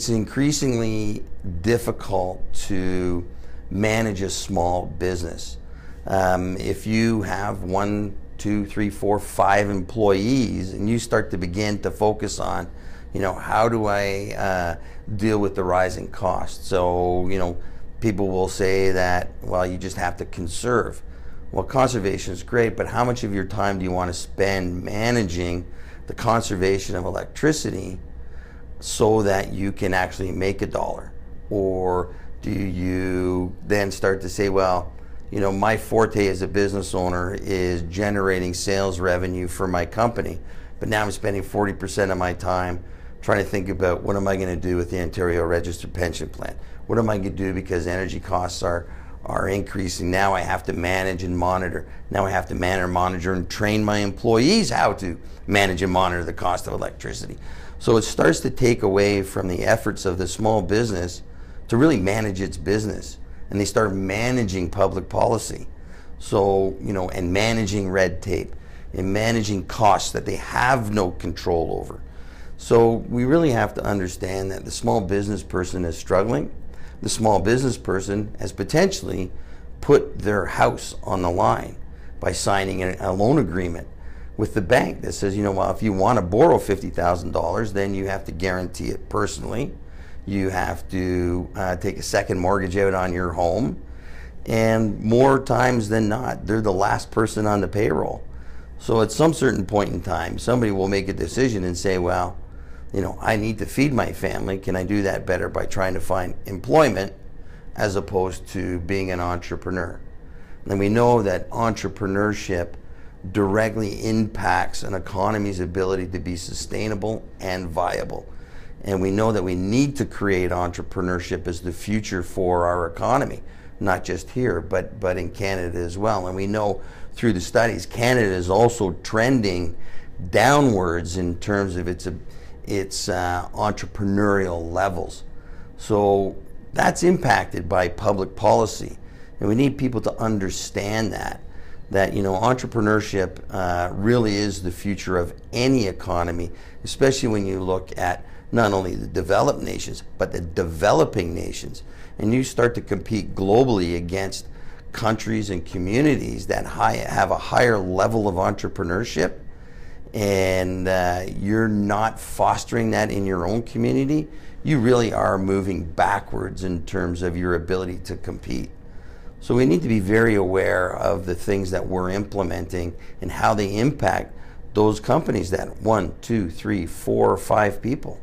it's increasingly difficult to manage a small business. If you have 1, 2, 3, 4, 5 employees, and you start to begin to focus on, how do I deal with the rising costs? So, people will say that, well, you just have to conserve. Well, conservation is great, but how much of your time do you want to spend managing the conservation of electricity so that you can actually make $1? Or do you then start to say, well, my forte as a business owner is generating sales revenue for my company, but now I'm spending 40% of my time trying to think about what am I going to do with the Ontario Registered Pension Plan? What am I going to do because energy costs are increasing? Now I have to manage and monitor. Now I have to monitor, and train my employees how to manage and monitor the cost of electricity. So it starts to take away from the efforts of the small business to really manage its business. And they start managing public policy. So, and managing red tape and managing costs that they have no control over. So we really have to understand that the small business person is struggling. The small business person has potentially put their house on the line by signing a loan agreement with the bank that says, well, if you want to borrow $50,000, then you have to guarantee it personally. You have to take a second mortgage out on your home. And more times than not, they're the last person on the payroll. So at some certain point in time, somebody will make a decision and say, well, I need to feed my family. Can I do that better by trying to find employment as opposed to being an entrepreneur? And we know that entrepreneurship directly impacts an economy's ability to be sustainable and viable. And we know that we need to create entrepreneurship as the future for our economy, not just here, but in Canada as well. And we know through the studies, Canada is also trending downwards in terms of its entrepreneurial levels. So that's impacted by public policy. And we need people to understand that entrepreneurship really is the future of any economy, especially when you look at not only the developed nations, but the developing nations. And you start to compete globally against countries and communities that have a higher level of entrepreneurship, and you're not fostering that in your own community, you really are moving backwards in terms of your ability to compete. So we need to be very aware of the things that we're implementing and how they impact those companies that 1, 2, 3, 4, or 5 people.